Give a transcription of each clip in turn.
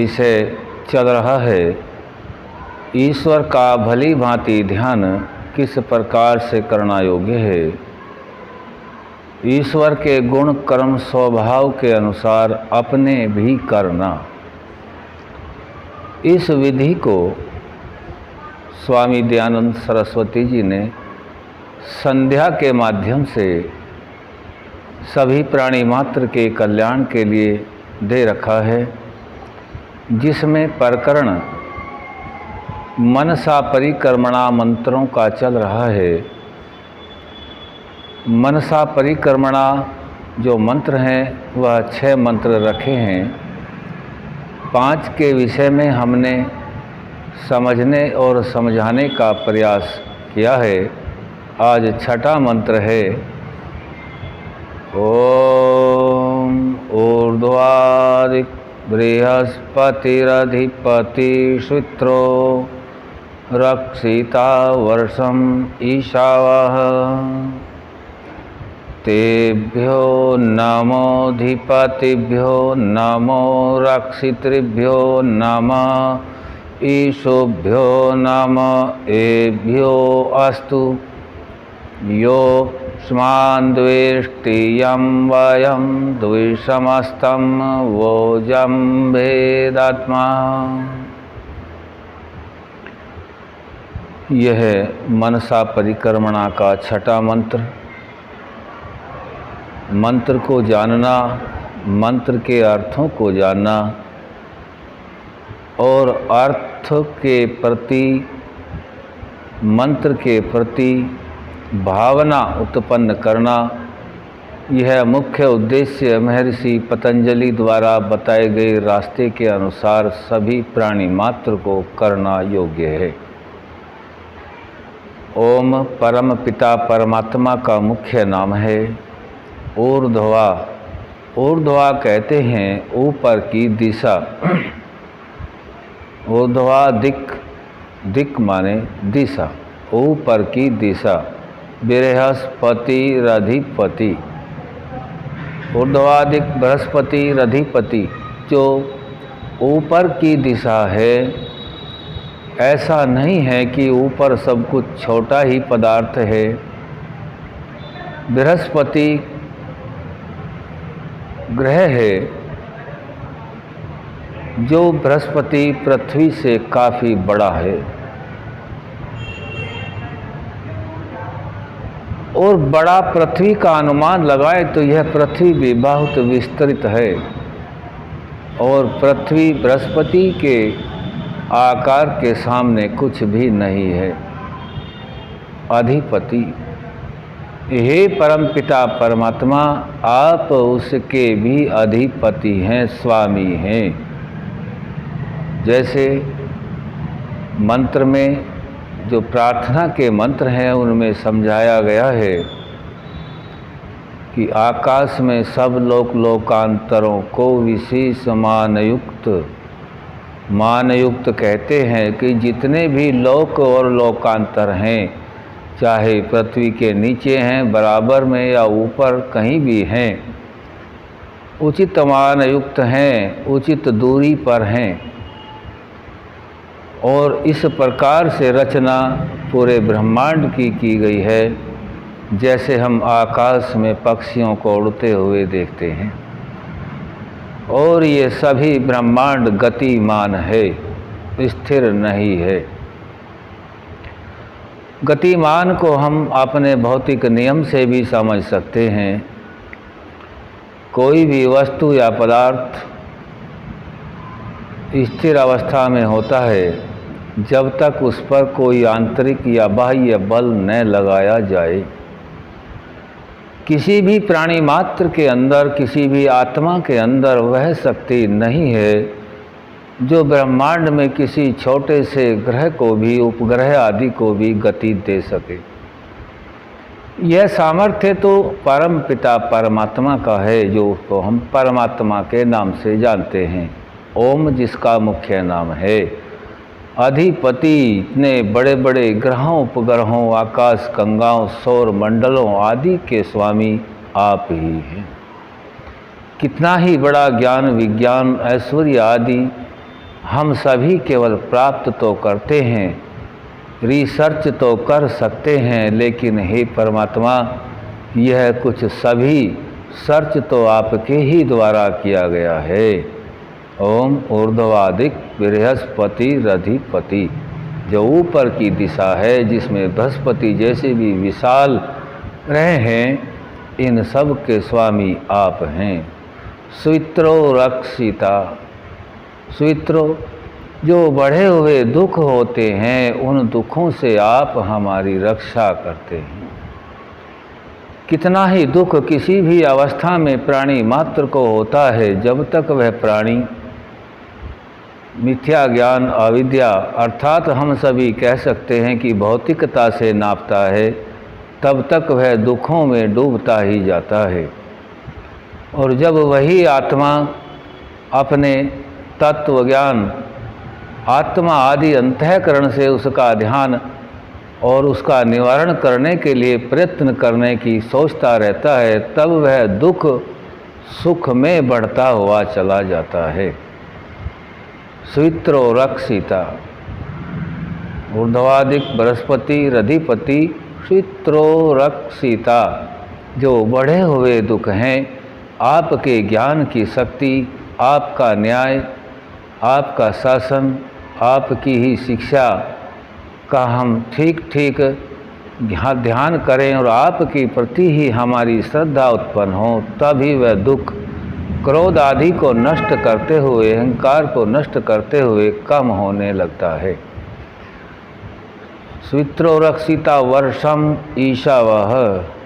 विषय चल रहा है। ईश्वर का भली भांति ध्यान किस प्रकार से करना योग्य है। ईश्वर के गुण कर्म स्वभाव के अनुसार अपने भी करना। इस विधि को स्वामी दयानंद सरस्वती जी ने संध्या के माध्यम से सभी प्राणी मात्र के कल्याण के लिए दे रखा है, जिसमें प्रकरण मनसा परिक्रमणा मंत्रों का चल रहा है। मनसा परिक्रमणा जो मंत्र हैं वह 6 मंत्र रखे हैं। 5 के विषय में हमने समझने और समझाने का प्रयास किया है। आज 6ठा मंत्र है ओम ऊर्ध्वादिक बृहस्पतिरधिपति शुत्रो रक्षिता वर्षम ईशावः तेभ्यो नमोधिपतिभ्यो नमो रक्षितृभ्यो नमः ईशुभ्यो नमः एभ्यो अस्तु यो स्मान्द्वेष्टियं वयं द्विषमस्तं वोजं भेदात्मा। यह मनसा परिक्रमणा का 6ठा मंत्र। मंत्र को जानना, मंत्र के अर्थों को जानना और अर्थ के प्रति, मंत्र के प्रति भावना उत्पन्न करना, यह मुख्य उद्देश्य महर्षि पतंजलि द्वारा बताए गए रास्ते के अनुसार सभी प्राणी मात्र को करना योग्य है। ओम परम पिता परमात्मा का मुख्य नाम है। ऊर्ध्वा, ऊर्ध्वा कहते हैं ऊपर की दिशा। ऊर्ध्वा दिक, दिक माने दिशा, ऊपर की दिशा। बृहस्पति रधिपति, ऊर्ध्वादिक बृहस्पति रधिपति जो ऊपर की दिशा है। ऐसा नहीं है कि ऊपर सब कुछ छोटा ही पदार्थ है। बृहस्पति ग्रह है जो बृहस्पति पृथ्वी से काफ़ी बड़ा है और बड़ा पृथ्वी का अनुमान लगाए तो यह पृथ्वी भी बहुत विस्तृत है और पृथ्वी बृहस्पति के आकार के सामने कुछ भी नहीं है। अधिपति, हे परमपिता परमात्मा, आप उसके भी अधिपति हैं, स्वामी हैं। जैसे मंत्र में जो प्रार्थना के मंत्र हैं उनमें समझाया गया है कि आकाश में सब लोकांतरों को विशेष मानयुक्त, मानयुक्त कहते हैं कि जितने भी लोक और लोकांतर हैं, चाहे पृथ्वी के नीचे हैं, बराबर में या ऊपर कहीं भी हैं, उचित मानयुक्त हैं, उचित दूरी पर हैं। और इस प्रकार से रचना पूरे ब्रह्मांड की गई है। जैसे हम आकाश में पक्षियों को उड़ते हुए देखते हैं और ये सभी ब्रह्मांड गतिमान है, स्थिर नहीं है। गतिमान को हम अपने भौतिक नियम से भी समझ सकते हैं। कोई भी वस्तु या पदार्थ स्थिर अवस्था में होता है जब तक उस पर कोई आंतरिक या बाह्य बल न लगाया जाए। किसी भी प्राणी मात्र के अंदर, किसी भी आत्मा के अंदर वह शक्ति नहीं है जो ब्रह्मांड में किसी छोटे से ग्रह को भी, उपग्रह आदि को भी गति दे सके। यह सामर्थ्य तो परम पिता परमात्मा का है, जो उसको हम परमात्मा के नाम से जानते हैं। ओम जिसका मुख्य नाम है। अधिपति इतने बड़े बड़े ग्रहों, उपग्रहों, आकाश गंगाओं, सौर मंडलों आदि के स्वामी आप ही हैं। कितना ही बड़ा ज्ञान, विज्ञान, ऐश्वर्य आदि हम सभी केवल प्राप्त तो करते हैं, रिसर्च तो कर सकते हैं, लेकिन हे परमात्मा यह कुछ सभी सर्च तो आपके ही द्वारा किया गया है। ओम ऊर्ध्वाधिक बृहस्पति रधिपति, जो ऊपर की दिशा है जिसमें बृहस्पति जैसे भी विशाल ग्रह हैं, इन सब के स्वामी आप हैं। स्वित्रो रक्षिता, स्वित्रो जो बढ़े हुए दुख होते हैं, उन दुखों से आप हमारी रक्षा करते हैं। कितना ही दुख किसी भी अवस्था में प्राणी मात्र को होता है, जब तक वह प्राणी मिथ्या ज्ञान अविद्या अर्थात हम सभी कह सकते हैं कि भौतिकता से नापता है, तब तक वह दुखों में डूबता ही जाता है। और जब वही आत्मा अपने तत्व ज्ञान आत्मा आदि अंतःकरण से उसका ध्यान और उसका निवारण करने के लिए प्रयत्न करने की सोचता रहता है, तब वह दुख सुख में बढ़ता हुआ चला जाता है। स्वित्रो रक्षिता, ऊर्ध्वाधिक बृहस्पति रधिपति, स्वित्रो रक्षिता, जो बढ़े हुए दुख हैं, आपके ज्ञान की शक्ति, आपका न्याय, आपका शासन, आपकी ही शिक्षा का हम ठीक ठीक ध्यान करें और आपके प्रति ही हमारी श्रद्धा उत्पन्न हो, तभी वह दुख क्रोध आदि को नष्ट करते हुए, अहंकार को नष्ट करते हुए कम होने लगता है। स्वित्रो रक्षिता वर्षम ईशावह,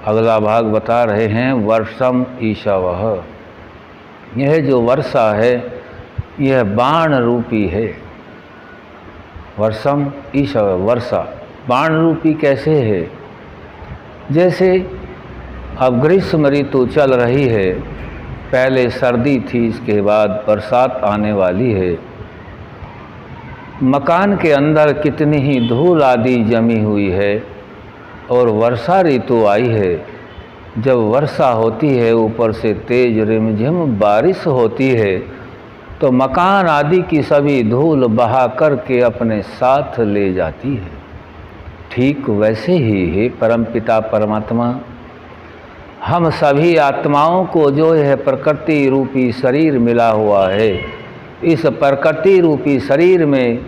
अगला भाग बता रहे हैं वर्षम ईशावह। यह जो वर्षा है यह बाण रूपी है। वर्षम ईशावह, वर्षा बाण रूपी कैसे है? जैसे अब ग्रीष्म ऋतु चल रही है, पहले सर्दी थी, इसके बाद बरसात आने वाली है। मकान के अंदर कितनी ही धूल आदि जमी हुई है और वर्षा ऋतु आई है। जब वर्षा होती है, ऊपर से तेज रिमझिम बारिश होती है, तो मकान आदि की सभी धूल बहा करके अपने साथ ले जाती है। ठीक वैसे ही है परमपिता परमात्मा, हम सभी आत्माओं को जो यह प्रकृति रूपी शरीर मिला हुआ है, इस प्रकृति रूपी शरीर में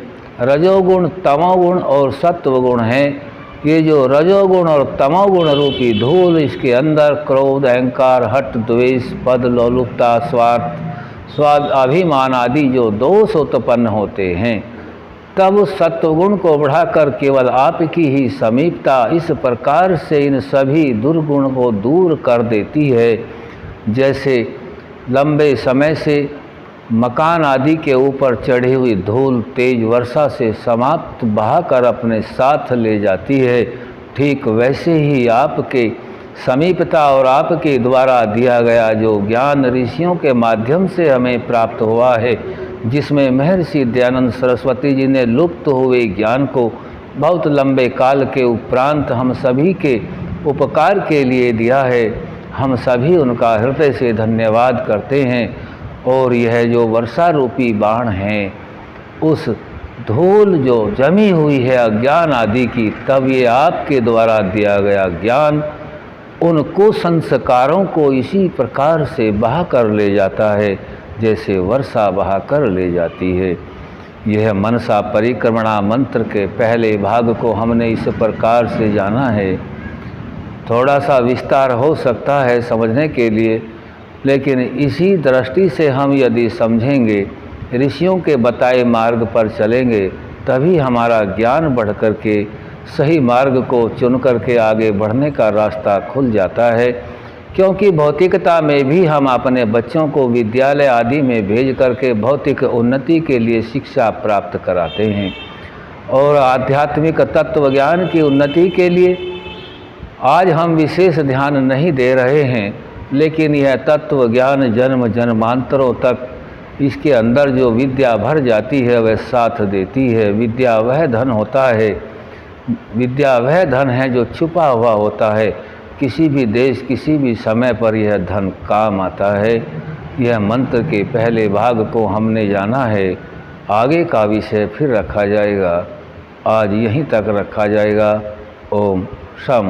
रजोगुण तमोगुण और सत्वगुण हैं। ये जो रजोगुण और तमोगुण रूपी धूल, इसके अंदर क्रोध अहंकार हठ द्वेष पद लोलुपता स्वार्थ स्वाद अभिमान आदि जो दोष उत्पन्न होते हैं, तब उस सत्वगुण को बढ़ाकर केवल आपकी ही समीपता इस प्रकार से इन सभी दुर्गुण को दूर कर देती है। जैसे लंबे समय से मकान आदि के ऊपर चढ़ी हुई धूल तेज वर्षा से समाप्त बहाकर अपने साथ ले जाती है, ठीक वैसे ही आपके समीपता और आपके द्वारा दिया गया जो ज्ञान ऋषियों के माध्यम से हमें प्राप्त हुआ है, जिसमें महर्षि दयानंद सरस्वती जी ने लुप्त हुए ज्ञान को बहुत लंबे काल के उपरांत हम सभी के उपकार के लिए दिया है। हम सभी उनका हृदय से धन्यवाद करते हैं। और यह जो वर्षा रूपी बाण है, उस धूल जो जमी हुई है अज्ञान आदि की, तब ये आपके द्वारा दिया गया ज्ञान उन कुसंस्कारों को इसी प्रकार से बहा कर ले जाता है जैसे वर्षा बहा कर ले जाती है। यह मनसा परिक्रमणा मंत्र के पहले भाग को हमने इस प्रकार से जाना है। थोड़ा सा विस्तार हो सकता है समझने के लिए, लेकिन इसी दृष्टि से हम यदि समझेंगे, ऋषियों के बताए मार्ग पर चलेंगे, तभी हमारा ज्ञान बढ़ कर के सही मार्ग को चुन करके आगे बढ़ने का रास्ता खुल जाता है। क्योंकि भौतिकता में भी हम अपने बच्चों को विद्यालय आदि में भेज करके भौतिक उन्नति के लिए शिक्षा प्राप्त कराते हैं, और आध्यात्मिक तत्व ज्ञान की उन्नति के लिए आज हम विशेष ध्यान नहीं दे रहे हैं। लेकिन यह तत्व ज्ञान जन्म जन्मांतरों तक इसके अंदर जो विद्या भर जाती है वह साथ देती है। विद्या वह धन होता है, विद्या वह धन है जो छुपा हुआ होता है। किसी भी देश किसी भी समय पर यह धन काम आता है। यह मंत्र के पहले भाग को हमने जाना है। आगे का विषय फिर रखा जाएगा। आज यहीं तक रखा जाएगा। ओम शम।